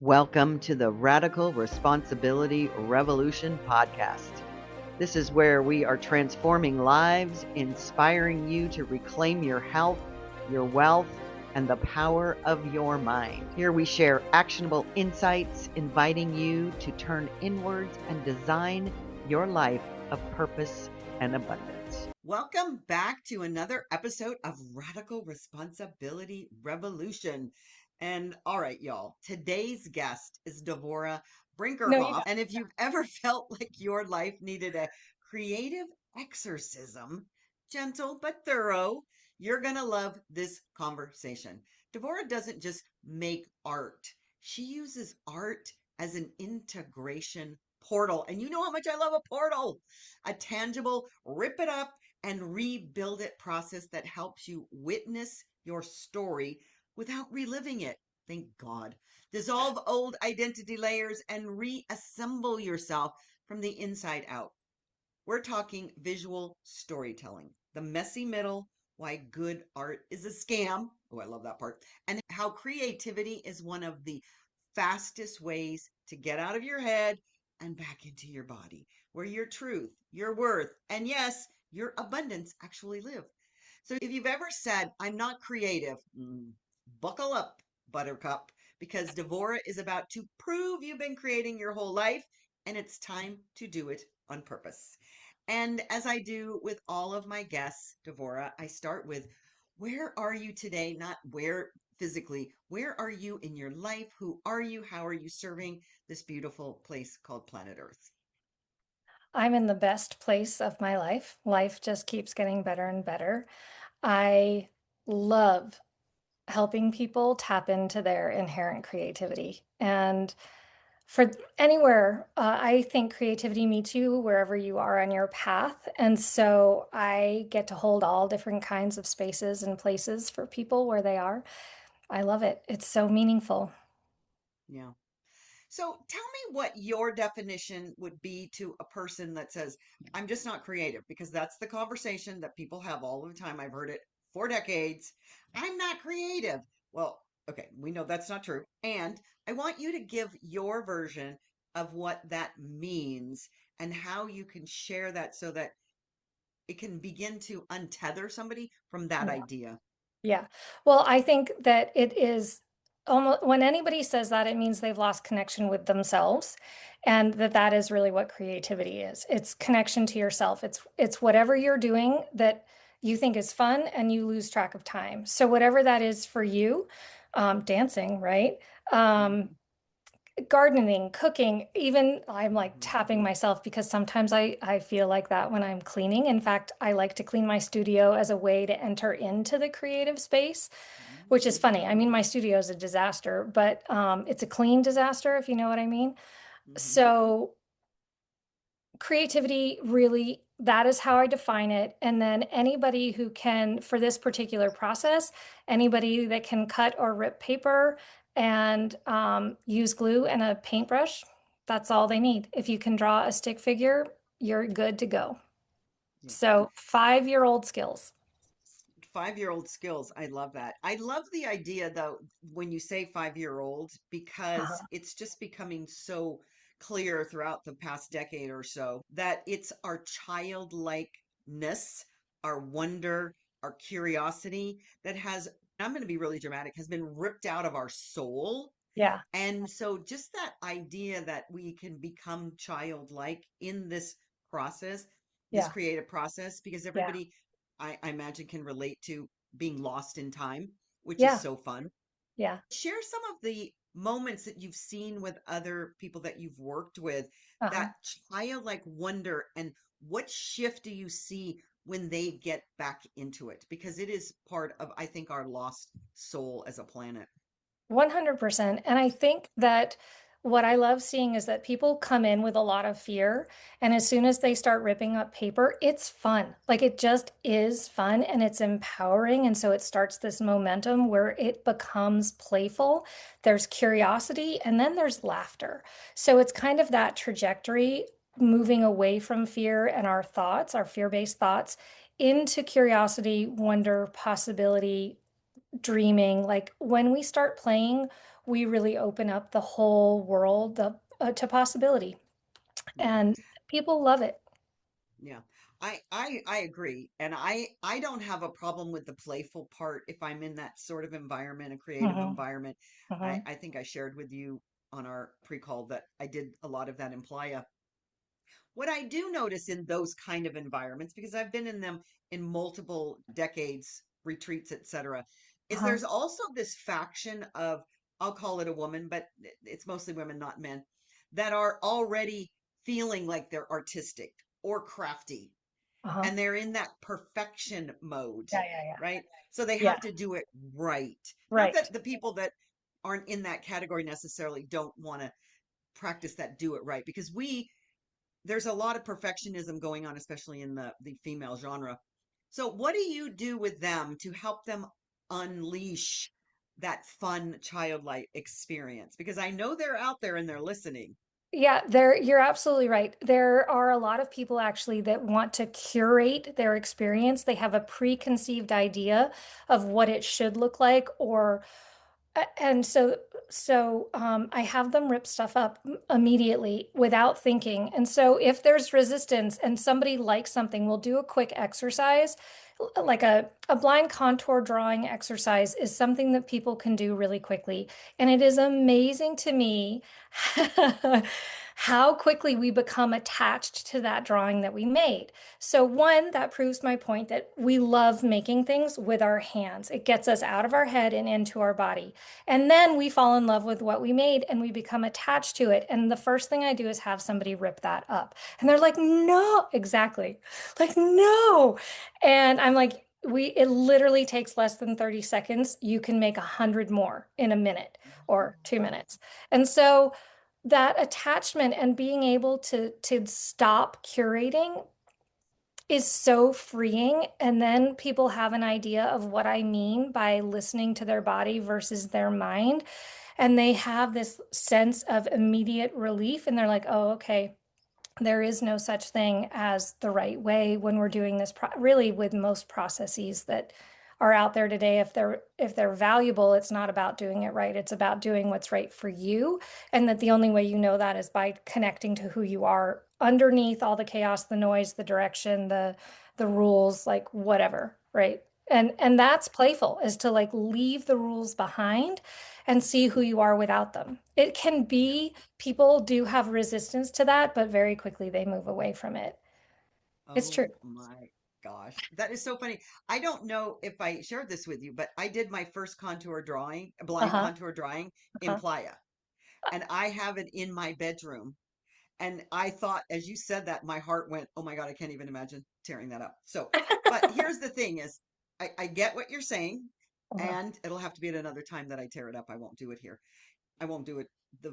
Welcome to the Radical Responsibility Revolution podcast. This is where we are transforming lives, inspiring you to reclaim your health, your wealth, and the power of your mind. Here we share actionable insights, inviting you to turn inwards and design your life of purpose and abundance. Welcome back to another episode of Radical Responsibility Revolution. And all right, y'all, today's guest is Devorah Brinckerhoff. And if you've ever felt like your life needed a creative exorcism, gentle but thorough, you're going to love this conversation. Devorah doesn't just make art. She uses art as an integration portal. And you know how much I love a portal, a tangible, rip it up and rebuild it process that helps you witness your story without reliving it. Thank God. Dissolve old identity layers and reassemble yourself from the inside out. We're talking visual storytelling, the messy middle, why good art is a scam. Oh, I love that part. And how creativity is one of the fastest ways to get out of your head and back into your body, where your truth, your worth, and yes, your abundance actually live. So if you've ever said, I'm not creative, buckle up, Buttercup, because Devorah is about to prove you've been creating your whole life and it's time to do it on purpose. And as I do with all of my guests, Devorah, I start with, where are you today? Not where physically, where are you in your life? Who are you? How are you serving this beautiful place called planet Earth? I'm in the best place of my life. Life just keeps getting better and better. I love helping people tap into their inherent creativity. And for anywhere, I think creativity meets you wherever you are on your path. And so I get to hold all different kinds of spaces and places for people where they are. I love it. It's so meaningful. Yeah. So tell me what your definition would be to a person that says, I'm just not creative, because that's the conversation that people have all the time. I've heard it for decades. I'm not creative. Well, okay, we know that's not true. And I want you to give your version of what that means and how you can share that so that it can begin to untether somebody from that idea. Yeah. Well, I think that it is almost when anybody says that, it means they've lost connection with themselves, and that is really what creativity is. It's connection to yourself. It's whatever you're doing that you think is fun and you lose track of time. So whatever that is for you, dancing, right? Um, Mhm. Gardening, cooking, even I'm like tapping myself because sometimes I feel like that when I'm cleaning. In fact, I like to clean my studio as a way to enter into the creative space, which is funny. I mean, my studio is a disaster, but it's a clean disaster, if you know what I mean. Mhm. So creativity really, that is how I define it. And then anybody who can, for this particular process, anybody that can cut or rip paper and use glue and a paintbrush, that's all they need. If you can draw a stick figure, you're good to go. Yeah. So 5-year-old skills. 5-year-old skills. I love that. I love the idea, though, when you say 5-year-old, because Uh-huh. it's just becoming so clear throughout the past decade or so that it's our childlikeness, our wonder, our curiosity that has, I'm going to be really dramatic, has been ripped out of our soul. Yeah, And so just that idea that we can become childlike in this process, this yeah, creative process, because yeah, everybody, I imagine, can relate to being lost in time, which is yeah, so fun. yeah. Share some of the moments that you've seen with other people that you've worked with, Uh-huh. that childlike wonder, and what shift do you see when they get back into it? Because it is part of, I think, our lost soul as a planet. 100%. And I think that what I love seeing is that people come in with a lot of fear. And as soon as they start ripping up paper, it's fun. Like it just is fun and it's empowering. And so it starts this momentum where it becomes playful. There's curiosity and then there's laughter. So it's kind of that trajectory moving away from fear and our thoughts, our fear-based thoughts, into curiosity, wonder, possibility, dreaming. Like when we start playing, we really open up the whole world to possibility, Yeah. and people love it. Yeah. I agree. And I don't have a problem with the playful part if I'm in that sort of environment, a creative Hmm. environment. Hmm. I think I shared with you on our pre-call that I did a lot of that in Playa. What I do notice in those kind of environments, because I've been in them in multiple decades, retreats, etc., is Uh-huh. there's also this faction of, I'll call it a woman, but it's mostly women, not men, that are already feeling like they're artistic or crafty, Uh-huh. and they're in that perfection mode, Yeah, yeah, yeah. right? So they Yeah, have to do it right. Not right. that the people that aren't in that category necessarily don't want to practice that do it right, because there's a lot of perfectionism going on, especially in the female genre. So what do you do with them to help them unleash that fun childlike experience? Because I know they're out there and they're listening. Yeah, you're absolutely right. There are a lot of people actually that want to curate their experience. They have a preconceived idea of what it should look like, or and I have them rip stuff up immediately without thinking. And so if there's resistance and somebody likes something, we'll do a quick exercise. Like a blind contour drawing exercise is something that people can do really quickly. And it is amazing to me how quickly we become attached to that drawing that we made. So, one, that proves my point that we love making things with our hands. It gets us out of our head and into our body. And then we fall in love with what we made and we become attached to it. And the first thing I do is have somebody rip that up. And they're like, no, exactly. Like, no. And I'm like, it literally takes less than 30 seconds. You can make 100 more in a minute or 2 minutes. And so that attachment and being able to stop curating is so freeing. And then people have an idea of what I mean by listening to their body versus their mind. And they have this sense of immediate relief. And they're like, oh, okay, there is no such thing as the right way when we're doing this really with most processes that are out there today. If they're valuable, it's not about doing it right, it's about doing what's right for you, and that the only way you know that is by connecting to who you are underneath all the chaos, the noise, the direction, the rules, like whatever, right? And that's playful, is to like leave the rules behind and see who you are without them. It can Yeah. be People do have resistance to that, but very quickly they move away from it. It's true. Oh my gosh. That is so funny. I don't know if I shared this with you, but I did my first contour drawing, blind Uh-huh. contour drawing in Uh-huh. Playa, and I have it in my bedroom. And I thought, as you said that, my heart went, oh my God, I can't even imagine tearing that up. So, but here's the thing is, I get what you're saying, Uh-huh. and it'll have to be at another time that I tear it up. I won't do it here. I won't do it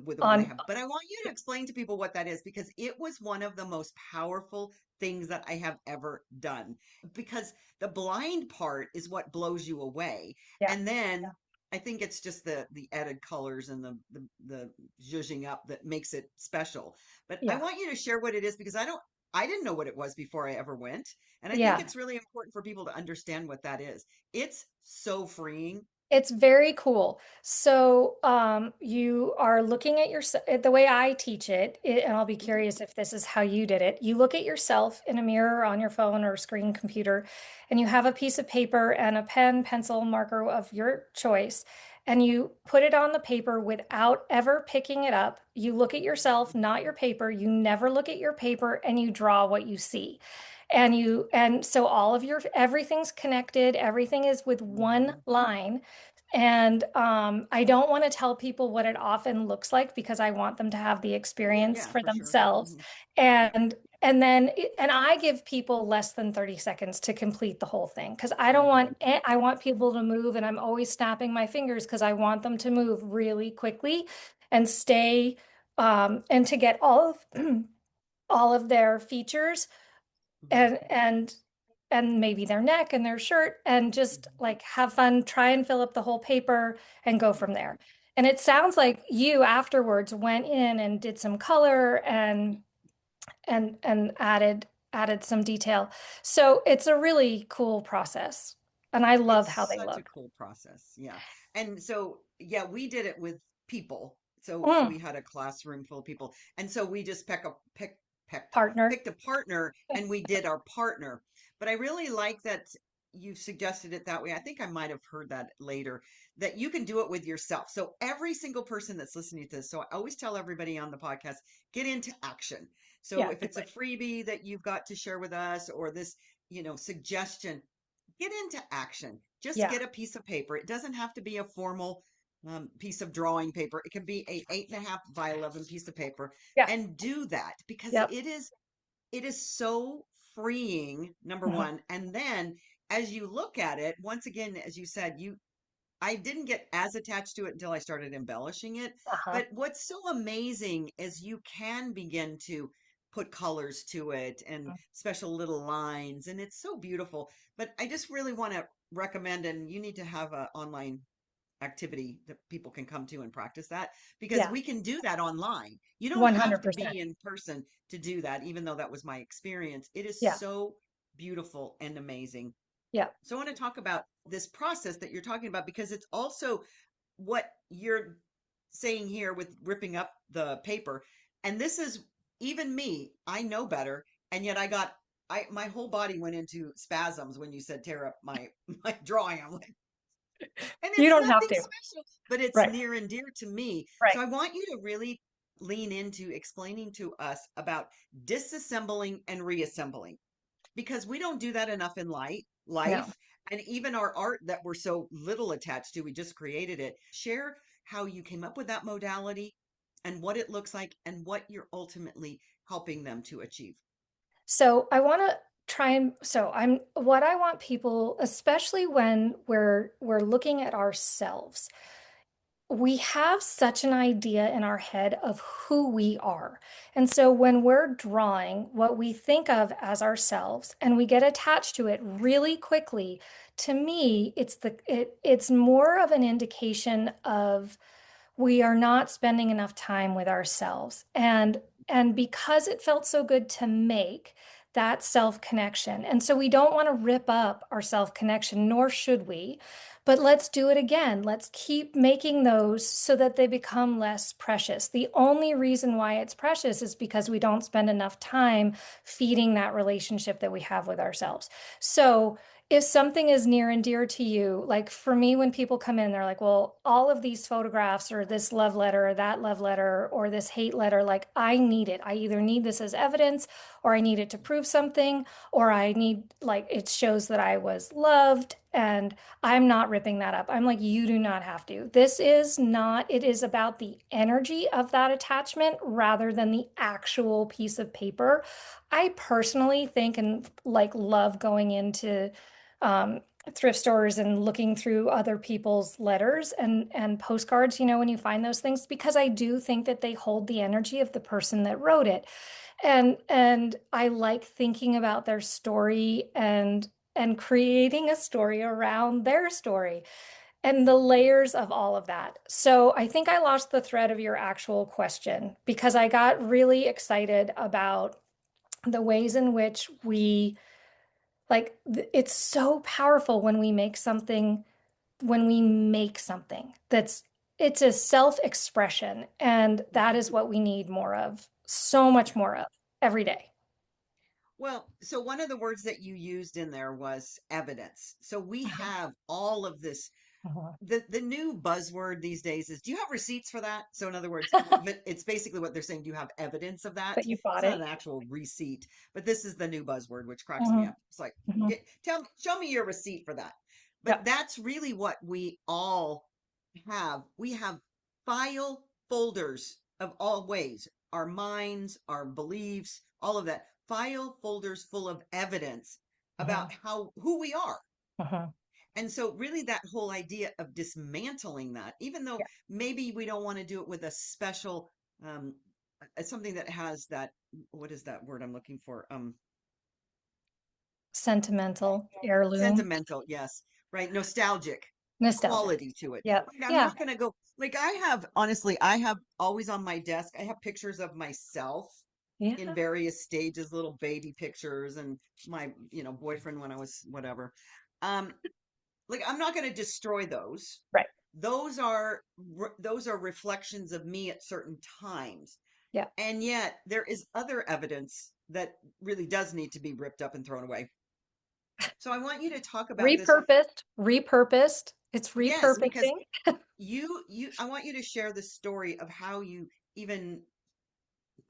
with the one I On have. But I want you to explain to people what that is, because it was one of the most powerful things that I have ever done. Because the blind part is what blows you away. Yeah. And then I think it's just the added colors and the zhuzhing up that makes it special. But I Yeah. want you to share what it is, because I didn't know what it was before I ever went. And I think Yeah. it's really important for people to understand what that is. It's so freeing. It's very cool. So, you are looking at the way I teach and I'll be Mhm, curious if this is how you did it. You look at yourself in a mirror on your phone or screen computer, and you have a piece of paper and a pen, pencil, marker of your choice, and you put it on the paper without ever picking it up. You look at yourself, not your paper. You never look at your paper, and you draw what you see. And so all of your everything's connected, everything is with one mhm. line. And I don't want to tell people what it often looks like because I want them to have the Yeah, experience yeah, for for sure. themselves. Mhm. Yeah. And I give people less than 30 seconds to complete the whole thing because Hmm. I want people to move, and I'm always snapping my fingers because I want them to move really quickly and stay and to get all of their features Hmm. and and maybe their neck and their shirt, and just Hmm. like have fun, try and fill up the whole paper and go Yeah. from there. And it sounds like you afterwards went in and did some color and added some detail. So it's a really cool process. And I love how It's they such a look. cool process. Yeah. And so, yeah, we did it with people. So Mm, we had a classroom full of people. And so we just partner. picked a partner and we did our partner. But I really like that you suggested it that way. I think I might have heard that later, that you can do it with yourself. So every single person that's listening to this, so I always tell everybody on the podcast, get into action. So Yeah, if do it's a it. freebie that you've got to share with us or this, suggestion, get into action. Just Yeah, get a piece of paper. It doesn't have to be a formal piece of drawing paper. It can be a 8.5 by 11 piece of paper, yeah, and do that because yep. it is so freeing, number Mhm. one. And then as you look at it, once again, as you said, I didn't get as attached to it until I started embellishing it. Uh-huh. But what's so amazing is you can begin to put colors to it and special little lines, and it's so beautiful. But I just really want to recommend, and you need to have an online activity that people can come to and practice that because Yeah, we can do that online. You don't have to 100%. be in person to do that, even though that was my experience. It is Yeah, so beautiful and amazing. yeah. So I want to talk about this process that you're talking about because it's also what you're saying here with ripping up the paper. And this is even me, I know better. And yet my whole body went into spasms when you said tear up my my drawing. I'm like, and You it's don't have nothing to. special, but it's Right, near and dear to me. So right. I want you to really lean into explaining to us about disassembling and reassembling because we don't do that enough in No. life. And even our art that we're so little attached to, we just created it. Share how you came up with that modality and what it looks like and what you're ultimately helping them to achieve. So I want to try and so I'm what I want people, especially when we're looking at ourselves, we have such an idea in our head of who we are. And so when we're drawing what we think of as ourselves and we get attached to it really quickly, to me, it's more of an indication of we are not spending enough time with ourselves. And because it felt so good to make that self connection. And so we don't want to rip up our self connection, nor should we. But let's do it again. Let's keep making those so that they become less precious. The only reason why it's precious is because we don't spend enough time feeding that relationship that we have with ourselves. So if something is near and dear to you, like for me, when people come in, they're like, well, all of these photographs or this love letter or that love letter or this hate letter, like I need it. I either need this as evidence or I need it to prove something or I need, like, it shows that I was loved. And I'm not ripping that up. I'm like, you do not have to. This is not, it is about the energy of that attachment rather than the actual piece of paper. I personally think and like love going into um, thrift stores and looking through other people's letters and postcards, when you find those things, because I do think that they hold the energy of the person that wrote it. And I like thinking about their story and creating a story around their story and the layers of all of that. So I think I lost the thread of your actual question because I got really excited about the ways in which it's so powerful when we make something that's it's a self-expression, and that Mhm. is what we need more of, so much Yeah. more of every day. Well, so one of the words that you used in there was evidence. So we have all of this. Mhm. The new buzzword these days is, do you have receipts for that? So in other words, but it's basically what they're saying. Do you have evidence of that? But you It's bought not it. an actual receipt, but this is the new buzzword, which cracks me Mhm. up. It's like, Mhm. show me your receipt for that. But Yep. that's really what we all have. We have file folders of all ways, our minds, our beliefs, all of that. File folders full of evidence Mhm. about who we are. Mhm. And so, really, that whole idea of dismantling that, even though Yeah. maybe we don't want to do it with a special, um, something that has that, what is that word I'm looking for? Sentimental heirloom. Sentimental, yes, right, nostalgic Nostalgic. quality to it. Yep. Right, I'm Yeah. not going to go like honestly, I have always on my desk, I have pictures of myself in Yeah. various stages, little baby pictures, and my, boyfriend when I was whatever. Um, like, I'm not going to destroy those. Right. Those are reflections of me at certain times. Yeah. And yet there is other evidence that really does need to be ripped up and thrown away. So I want you to talk about this. Repurposed. It's Yes, because repurposing. I want you to share the story of how you even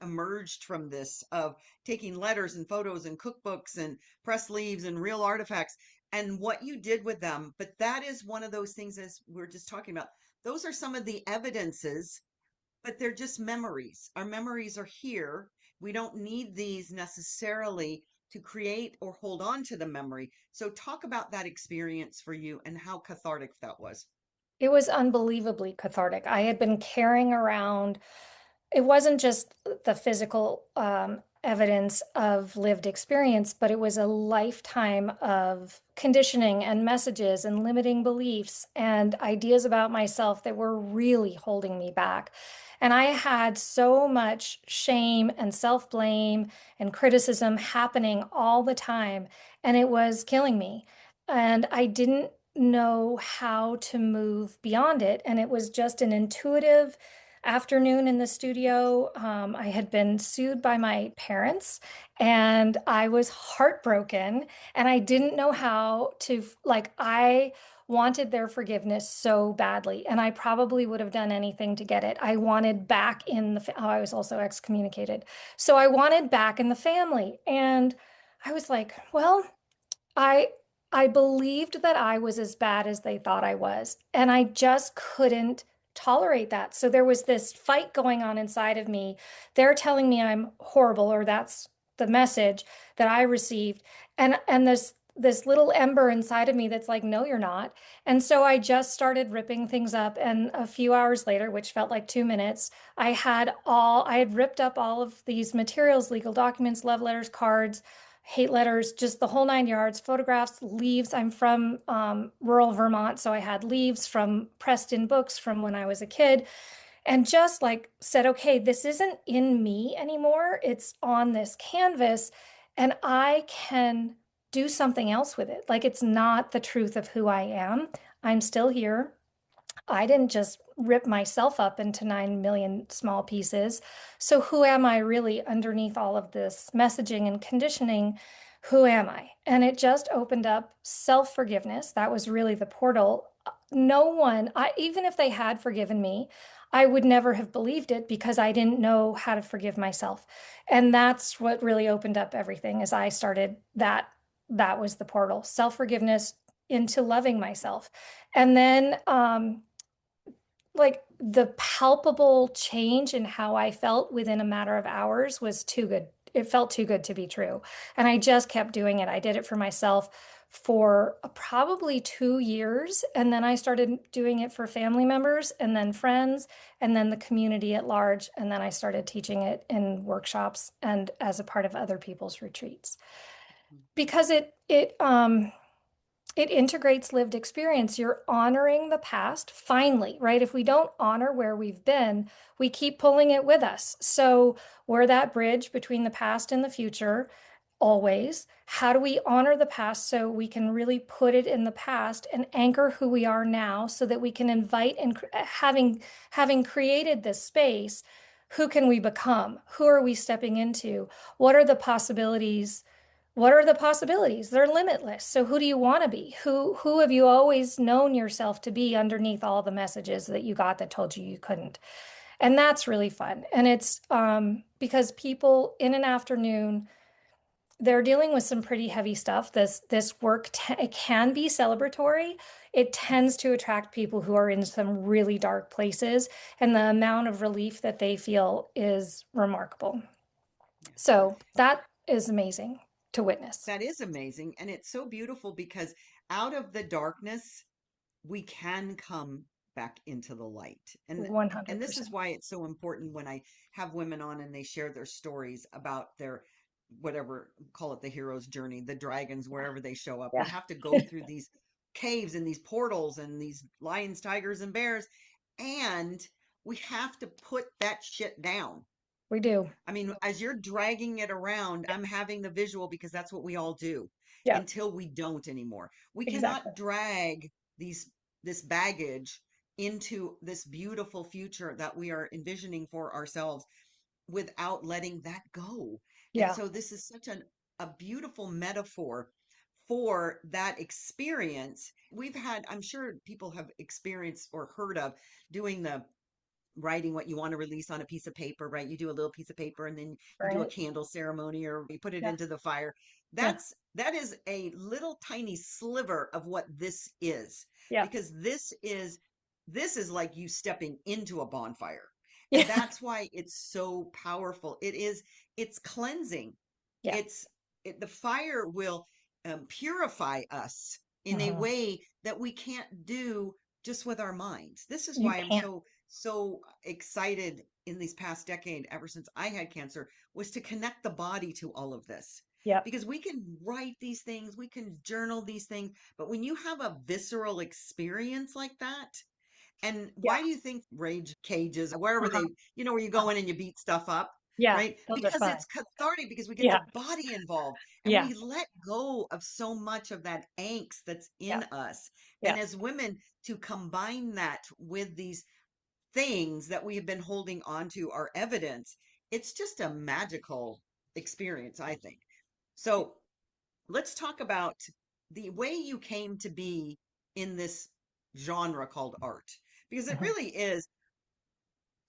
emerged from this, of taking letters and photos and cookbooks and press leaves and real artifacts and what you did with them. But that is one of those things, as we're just talking about. Those are some of the evidences, but they're just memories. Our memories are here. We don't need these necessarily to create or hold on to the memory. So talk about that experience for you and how cathartic that was. It was unbelievably cathartic. I had been carrying around, it wasn't just the physical evidence of lived experience, but it was a lifetime of conditioning and messages and limiting beliefs and ideas about myself that were really holding me back. And I had so much shame and self-blame and criticism happening all the time, and it was killing me. And I didn't know how to move beyond it. And it was just an intuitive afternoon in the studio. I had been sued by my parents and I was heartbroken and I didn't know how to, like, I wanted their forgiveness so badly and I probably would have done anything to get it. I wanted back in the, oh, I was also excommunicated. So I wanted back in the family. And I was like, well, I I believed that I was as bad as they thought I was, and I just couldn't tolerate that. So there was this fight going on inside of me. They're telling me I'm horrible, or that's the message that I received. And this little ember inside of me that's like, no, you're not. And so I just started ripping things up. And a few hours later, which felt like 2 minutes, I had ripped up all of these materials, legal documents, love letters, cards, hate letters, just the whole 9 yards, photographs, leaves. I'm from rural Vermont, so I had leaves from pressed in books from when I was a kid, and just like said, okay, this isn't in me anymore. It's on this canvas, and I can do something else with it. Like it's not the truth of who I am. I'm still here. I didn't just rip myself up into 9 million small pieces. So, who am I really underneath all of this messaging and conditioning? Who am I? And it just opened up self-forgiveness. That was really the portal. No one, even if they had forgiven me, I would never have believed it because I didn't know how to forgive myself. And that's what really opened up everything as I started that. That was the portal, self-forgiveness into loving myself. And then, like the palpable change in how I felt within a matter of hours was too good. It felt too good to be true. And I just kept doing it. I did it for myself for probably 2 years. And then I started doing it for family members and then friends and then the community at large. And then I started teaching it in workshops and as a part of other people's retreats because it integrates lived experience. You're honoring the past finally, right? If we don't honor where we've been, we keep pulling it with us. So we're that bridge between the past and the future, always. How do we honor the past so we can really put it in the past and anchor who we are now so that we can invite and having created this space, who can we become? Who are we stepping into? What are the possibilities? What are the possibilities? They're limitless. So who do you want to be? Who have you always known yourself to be underneath all the messages that you got that told you you couldn't? And that's really fun. And it's because people in an afternoon, they're dealing with some pretty heavy stuff. This work it can be celebratory. It tends to attract people who are in some really dark places, and the amount of relief that they feel is remarkable. Yeah. So that is amazing to witness. That is amazing. And it's so beautiful because out of the darkness, we can come back into the light. And this is 100%. why it's so important when I have women on and they share their stories about their whatever, call it the hero's journey, the dragons, wherever they show up. We Yeah. have to go through these caves and these portals and these lions, tigers, and bears, and we have to put that shit down. We do. I mean, as you're dragging it around, I'm having the visual because that's what we all do Yeah, until we don't anymore. We exactly. cannot drag this baggage into this beautiful future that we are envisioning for ourselves without letting that go. And Yeah, so this is such a beautiful metaphor for that experience. We've had, I'm sure people have experienced or heard of doing the writing what you want to release on a piece of paper, right? You do a little piece of paper and then you burn do a it. candle ceremony or you put it Yeah, into the fire. yeah, That is a little tiny sliver of what this is, yeah, because this is like you stepping into a bonfire. And yeah, that's why it's so powerful. It's cleansing. yeah. It's the fire will purify us in a Hmm. way that we can't do just with our minds. This is You why I'm can't. so excited in these past decade, ever since I had cancer, was to connect the body to all of this. Yep. Because we can write these things, we can journal these things, but when you have a visceral experience like that, and Yeah. why do you think rage cages, wherever Uh-huh. they, where you go Uh-huh. in and you beat stuff up, Yeah, right? those are Because fun. it's cathartic, because we get the Yeah, body involved and yeah, we let go of so much of that angst that's yeah, in us. yeah. And as women, to combine that with these things that we have been holding on to, our evidence, it's just a magical experience, I think. So let's talk about the way you came to be in this genre called art, because it Mhm. really is.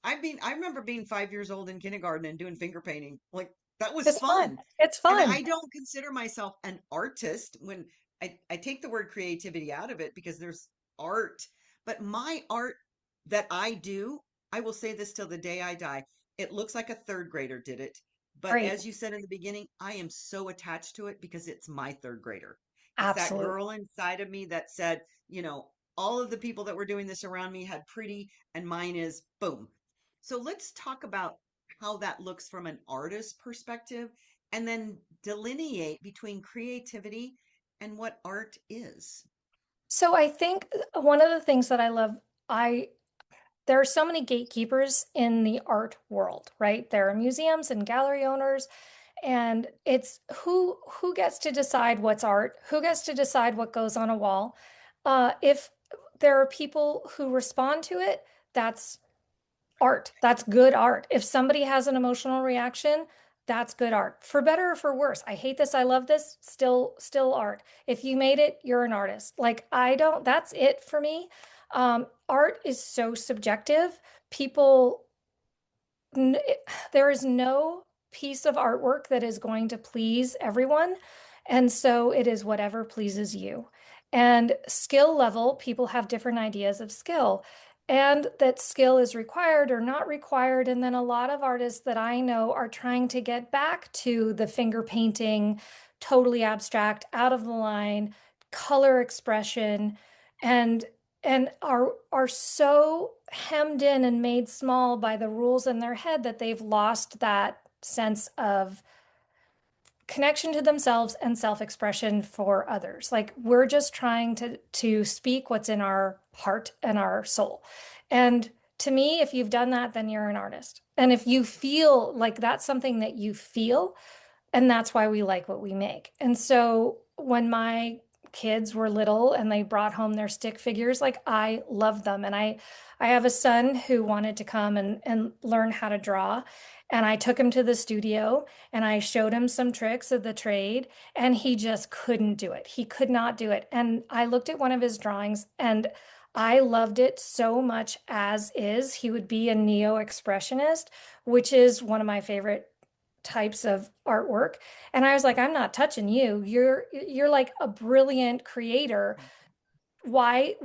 I remember being 5 years old in kindergarten and doing finger painting. Like, that was It's fun. fun. It's And fun. I don't consider myself an artist when I take the word creativity out of it, because there's art, but my art that I do, I will say this till the day I die. It looks like a third grader did it. But Great. as you said in the beginning, I am so attached to it because it's my third grader. It's that Absolutely. girl inside of me that said, all of the people that were doing this around me had pretty, and mine is boom. So let's talk about how that looks from an artist perspective, and then delineate between creativity and what art is. So I think one of the things that I love, I there are so many gatekeepers in the art world, right? There are museums and gallery owners, and it's who gets to decide what's art, who gets to decide what goes on a wall. If there are people who respond to it, that's art. That's good art. If somebody has an emotional reaction, that's good art. For better or for worse. I hate this, I love this, still art. If you made it, you're an artist. Like I don't, that's it for me. Art is so subjective. People there is no piece of artwork that is going to please everyone. And so it is whatever pleases you. And skill level, people have different ideas of skill, and that skill is required or not required. And then a lot of artists that I know are trying to get back to the finger painting, totally abstract, out of the line, color expression. And are so hemmed in and made small by the rules in their head that they've lost that sense of connection to themselves and self-expression for others. Like we're just trying to speak what's in our heart and our soul. And to me, if you've done that, then you're an artist. And if you feel like that's something that you feel, and that's why we like what we make. And so when my kids were little and they brought home their stick figures, like I loved them. And I have a son who wanted to come and learn how to draw. And I took him to the studio and I showed him some tricks of the trade, and he just couldn't do it. He could not do it. And I looked at one of his drawings and I loved it so much as is. He would be a neo-expressionist, which is one of my favorite types of artwork. And I was like, I'm not touching you. You're like a brilliant creator. Why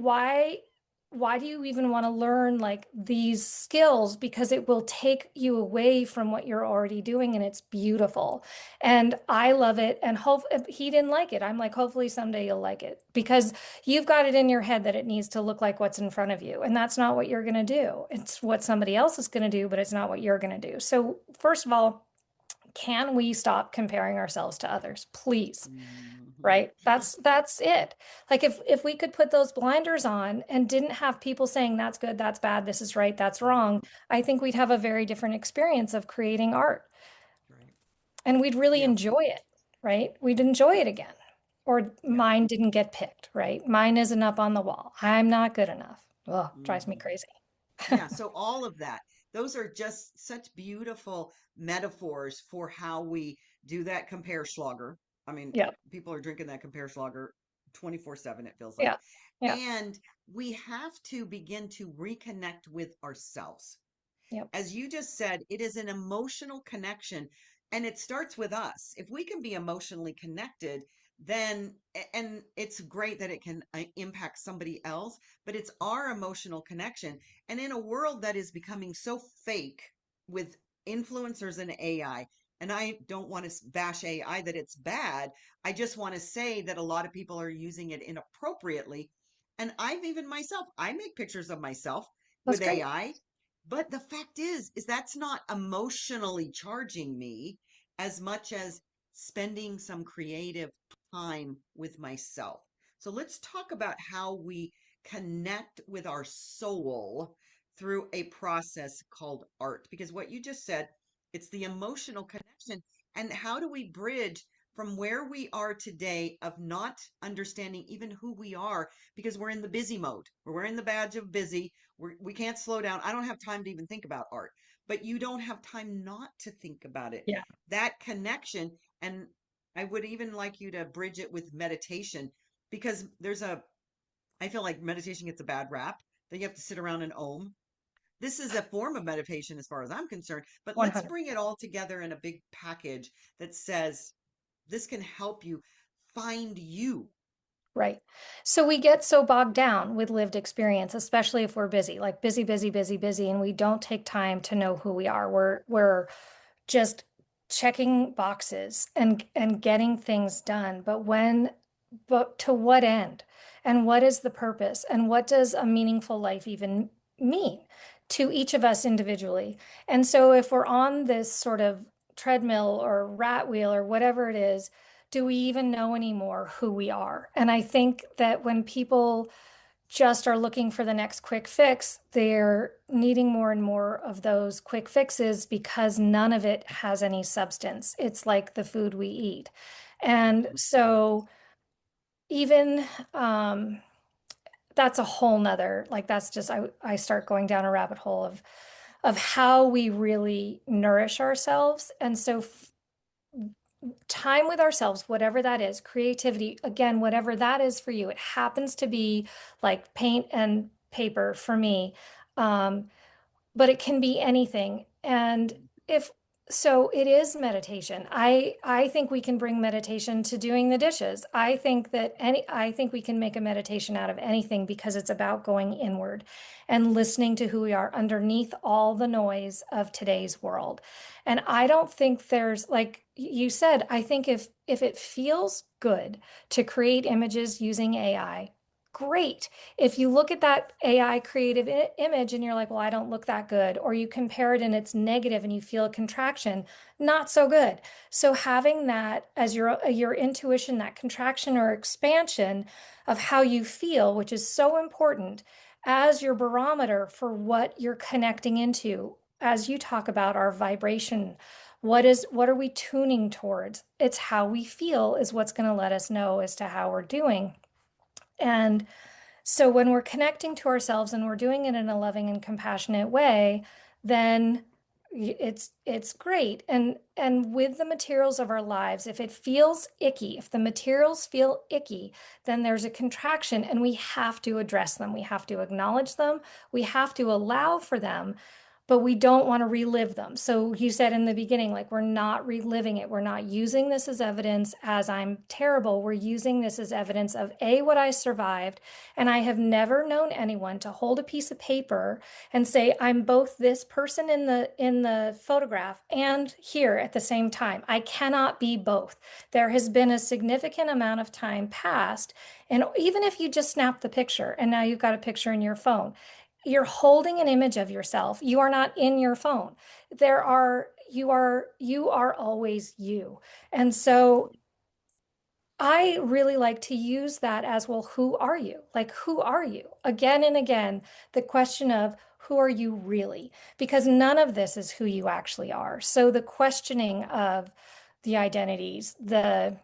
do you even want to learn like these skills? Because it will take you away from what you're already doing, and it's beautiful. And I love it. And hope he didn't like it. I'm like, hopefully someday you'll like it, because you've got it in your head that it needs to look like what's in front of you. And that's not what you're going to do. It's what somebody else is going to do, but it's not what you're going to do. So first of all, can we stop comparing ourselves to others, please? Mhm. Right? That's it. Like if we could put those blinders on and didn't have people saying that's good, that's bad, this is right, that's wrong, I think we'd have a very different experience of creating art. Right. And we'd really Yeah. enjoy it, right? We'd enjoy it again. Or Yeah. mine didn't get picked, right? Mine isn't up on the wall. I'm not good enough. Oh, drives me Mhm. crazy. Yeah, so all of that, those are just such beautiful metaphors for how we do that compare schlager. I mean, Yeah, people are drinking that compare schlager 24/7, it feels like. yeah, yeah, And we have to begin to reconnect with ourselves. yeah, As you just said, it is an emotional connection and it starts with us. If we can be emotionally connected, then, and it's great that it can impact somebody else, but it's our emotional connection. And in a world that is becoming so fake with influencers and AI, and I don't want to bash AI that it's bad. I just want to say that a lot of people are using it inappropriately. And I've even myself, I make pictures of myself that's with great. AI, but the fact is that's not emotionally charging me as much as spending some creative time with myself. So let's talk about how we connect with our soul through a process called art. Because what you just said, it's the emotional connection. And how do we bridge from where we are today of not understanding even who we are because we're in the busy mode? We're wearing the badge of busy. We can't slow down. I don't have time to even think about art, but you don't have time not to think about it. Yeah, That connection. And I would even like you to bridge it with meditation because I feel like meditation gets a bad rap that you have to sit around and om. This is a form of meditation as far as I'm concerned, but let's 100. bring it all together in a big package that says this can help you find you. Right. So we get so bogged down with lived experience, especially if we're busy, like busy, busy, busy, busy, and we don't take time to know who we are. We're just checking boxes and getting things done. But to what end? And what is the purpose? And what does a meaningful life even mean to each of us individually? And so if we're on this sort of treadmill or rat wheel or whatever it is, do we even know anymore who we are? And I think that when people just are looking for the next quick fix, they're needing more and more of those quick fixes because none of it has any substance. It's like the food we eat. And Mhm. so even that's a whole nother, like that's just I start going down a rabbit hole of how we really nourish ourselves. And so time with ourselves, whatever that is, creativity, again, whatever that is for you. It happens to be like paint and paper for me. Um, but it can be anything. And if so, it is meditation. I think we can bring meditation to doing the dishes. I think we can make a meditation out of anything because it's about going inward and listening to who we are underneath all the noise of today's world. And I don't think there's, like you said, I think if it feels good to create images using AI, great. If you look at that AI creative image and you're like, well, I don't look that good, or you compare it and it's negative and you feel a contraction, not so good. So having that as your intuition, that contraction or expansion of how you feel, which is so important as your barometer for what you're connecting into. As you talk about our vibration, what are we tuning towards? It's how we feel is what's going to let us know as to how we're doing. And so when we're connecting to ourselves and we're doing it in a loving and compassionate way, then it's great. And with the materials of our lives, if it feels icky, if the materials feel icky, then there's a contraction and we have to address them. We have to acknowledge them. We have to allow for them, but we don't want to relive them. So you said in the beginning, like we're not reliving it. We're not using this as evidence as I'm terrible. We're using this as evidence of A, what I survived. And I have never known anyone to hold a piece of paper and say, I'm both this person in the photograph and here at the same time. I cannot be both. There has been a significant amount of time passed. And even if you just snap the picture and now you've got a picture in your phone, you're holding an image of yourself. You are not in your phone. You are always you. And so I really like to use that as, well, who are you? Like, who are you? Again and again, the question of who are you really? Because none of this is who you actually are. So the questioning of the identities, the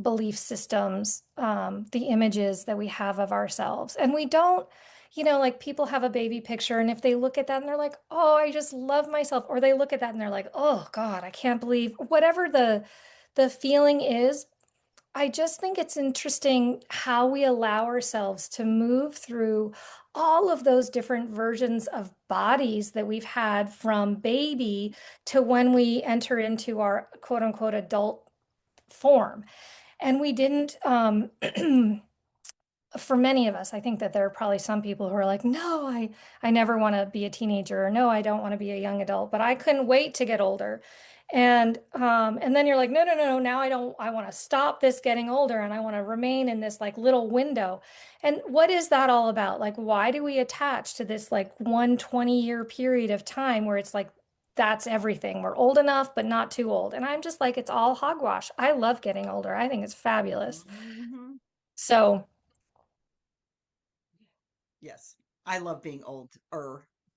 belief systems, the images that we have of ourselves. And we don't, like people have a baby picture, and if they look at that and they're like, oh, I just love myself, or they look at that and they're like, oh God, I can't believe whatever the feeling is. I just think it's interesting how we allow ourselves to move through all of those different versions of bodies that we've had from baby to when we enter into our quote unquote adult form. And we didn't, for many of us, I think that there are probably some people who are like, no, I never want to be a teenager, or no, I don't want to be a young adult, but I couldn't wait to get older. And then you're like, no, no, no, no, now I want to stop this getting older, and I want to remain in this like little window. And what is that all about? Like, why do we attach to this like 120-year period of time where it's like, that's everything. We're old enough, but not too old. And I'm just like, it's all hogwash. I love getting older. I think it's fabulous. Mhm. So, Yes. I love being older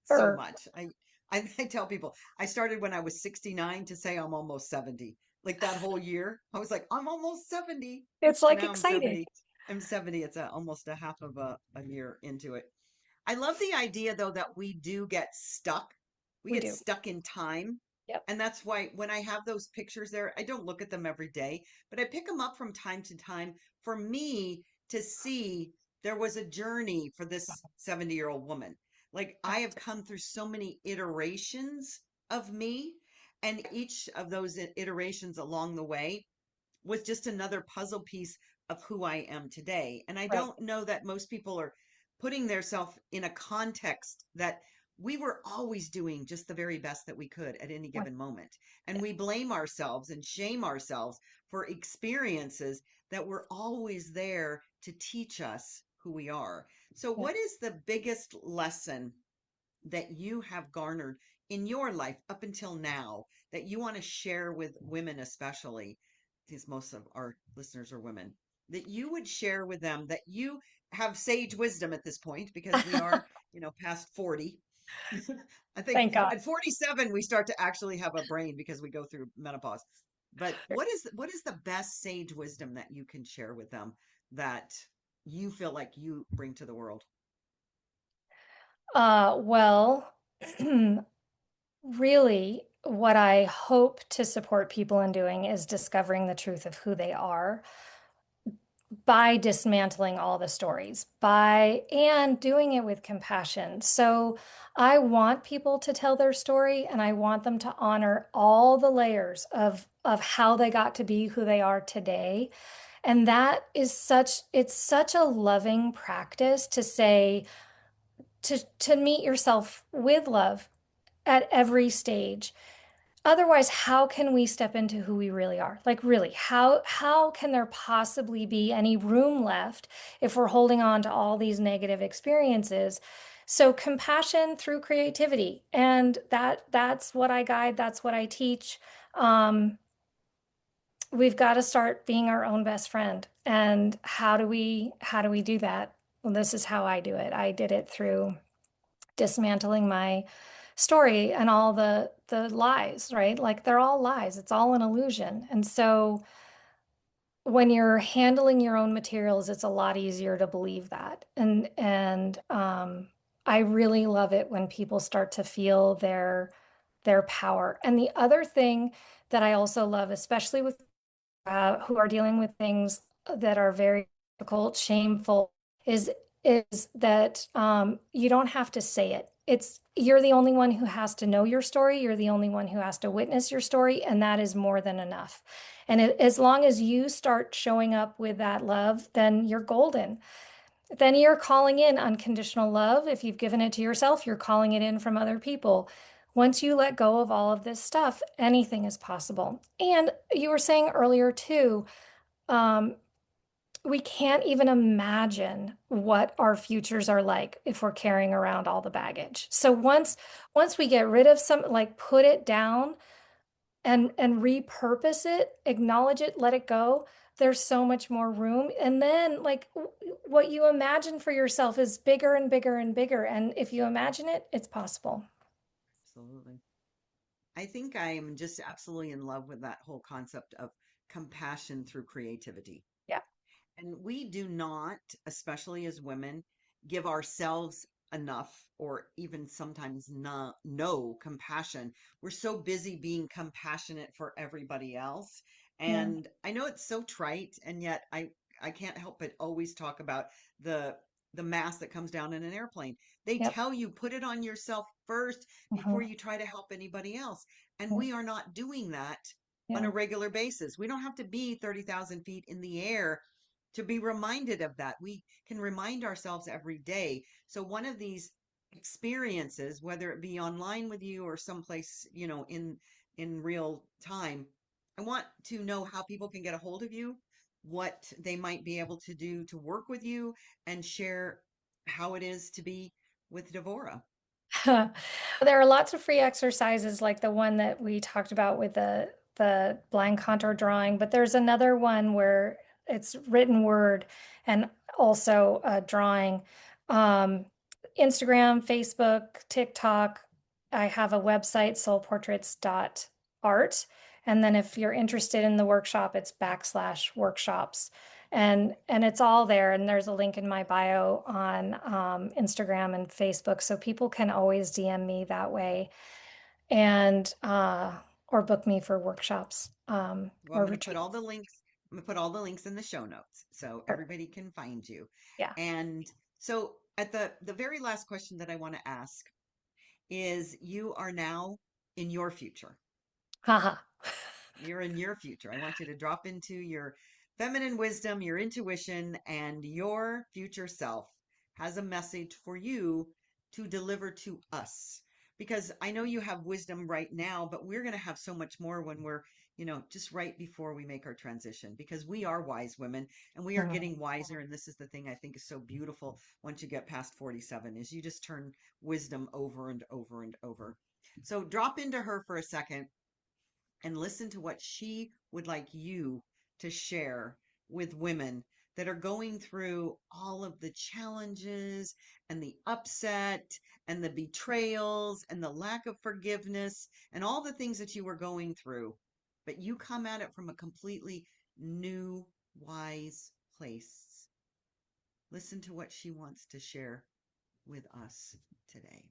so er, much. I tell people I started when I was 69 to say I'm almost 70. Like that whole year, I was like, I'm almost 70. it's And like now I'm exciting. 70. I'm 70. It's almost a half of a year into it. I love the idea though that we do get stuck. We We get do. stuck in time. Yep. And that's why when I have those pictures there, I don't look at them every day, but I pick them up from time to time for me to see there was a journey for this 70-year-old woman. Like I have come through so many iterations of me, and each of those iterations along the way was just another puzzle piece of who I am today. And I Right. don't know that most people are putting themselves in a context that we were always doing just the very best that we could at any Right. given moment. And we blame ourselves and shame ourselves for experiences that were always there to teach us who we are. So, Yeah. what is the biggest lesson that you have garnered in your life up until now that you want to share with women, especially, because most of our listeners are women, that you would share with them that you have sage wisdom at this point because we are, past 40. I think Thank God. at 47 we start to actually have a brain because we go through menopause. But what is the best sage wisdom that you can share with them that you feel like you bring to the world? Well, really, what I hope to support people in doing is discovering the truth of who they are by dismantling all the stories, and doing it with compassion. So I want people to tell their story, and I want them to honor all the layers of how they got to be who they are today. And that is it's such a loving practice to say, to meet yourself with love at every stage. Otherwise, how can we step into who we really are? Like really, how can there possibly be any room left if we're holding on to all these negative experiences? So compassion through creativity. And that's what I guide, that's what I teach. Um, we've got to start being our own best friend. And how do we do that? Well, this is how I do it. I did it through dismantling my story and all the lies, right? Like they're all lies. It's all an illusion. And so when you're handling your own materials, it's a lot easier to believe that. And I really love it when people start to feel their power. And the other thing that I also love, especially with who are dealing with things that are very difficult, shameful, is is that you don't have to say it. It's you're the only one who has to know your story. You're the only one who has to witness your story, and that is more than enough. And as long as you start showing up with that love, then you're golden. Then you're calling in unconditional love. If you've given it to yourself, you're calling it in from other people. Once you let go of all of this stuff, anything is possible. And you were saying earlier too, um, we can't even imagine what our futures are like if we're carrying around all the baggage. So once we get rid of some, like put it down and repurpose it, acknowledge it, let it go, there's so much more room. And then like what you imagine for yourself is bigger and bigger and bigger. And if you imagine it, it's possible. Absolutely. I think I am just absolutely in love with that whole concept of compassion through creativity. Yeah. And we do not, especially as women, give ourselves enough or even sometimes no compassion. We're so busy being compassionate for everybody else. Yeah. And I know it's so trite, and yet I can't help but always talk about the the mask that comes down in an airplane. They Yep. tell you put it on yourself first before Mhm. you try to help anybody else. And Yeah. we are not doing that on Yeah. a regular basis. We don't have to be 30,000 feet in the air to be reminded of that. We can remind ourselves every day. So one of these experiences, whether it be online with you or someplace, in real time, I want to know how people can get a hold of you, what they might be able to do to work with you and share how it is to be with Devorah. There are lots of free exercises like the one that we talked about with the blind contour drawing, but there's another one where it's written word and also a drawing. Um, Instagram, Facebook, TikTok. I have a website, soulportraits.art. And then if you're interested in the workshop, it's /workshops and it's all there, and there's a link in my bio on Instagram and Facebook, so people can always DM me that way, and or book me for workshops Well, I'm or going to put all retreats. the links. I'm going to put all the links in the show notes so Perfect. everybody can find you. Yeah. And so at the very last question that I want to ask is you are now in your future. Haha. You're in your future. I want you to drop into your feminine wisdom, your intuition, and your future self has a message for you to deliver to us. Because I know you have wisdom right now, but we're going to have so much more when we're, just right before we make our transition, because we are wise women and we are Mhm. getting wiser. And this is the thing I think is so beautiful once you get past 47 is you just turn wisdom over and over and over. So drop into her for a second and listen to what she would like you to share with women that are going through all of the challenges and the upset and the betrayals and the lack of forgiveness and all the things that you were going through. But you come at it from a completely new, wise place. Listen to what she wants to share with us today.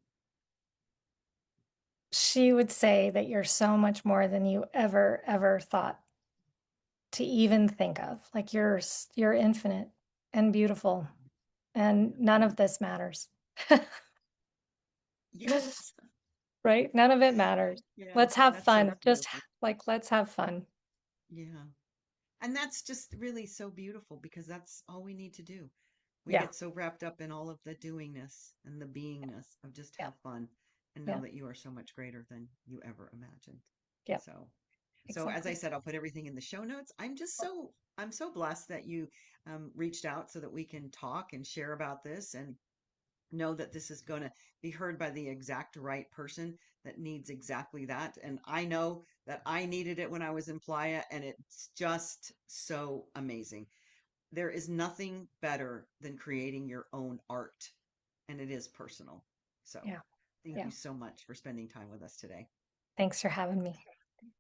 She would say that you're so much more than you ever thought to even think of. Like you're infinite and beautiful, and none of this matters. Yes. Right? None of it matters. Yeah, Let's have that's so fun. Just beautiful. like let's have fun. Yeah. And that's just really so beautiful because that's all we need to do. We Yeah. get so wrapped up in all of the doingness and the beingness of just Yeah. have fun and know Yeah. that you are so much greater than you ever imagined. Yeah. So as I Exactly. said, I'll put everything in the show notes. I'm so blessed that you reached out so that we can talk and share about this and know that this is going to be heard by the exact right person that needs exactly that. And I know that I needed it when I was in Playa, and it's just so amazing. There is nothing better than creating your own art, and it is personal. So Yeah. thank Yeah. you so much for spending time with us today. Thanks for having me.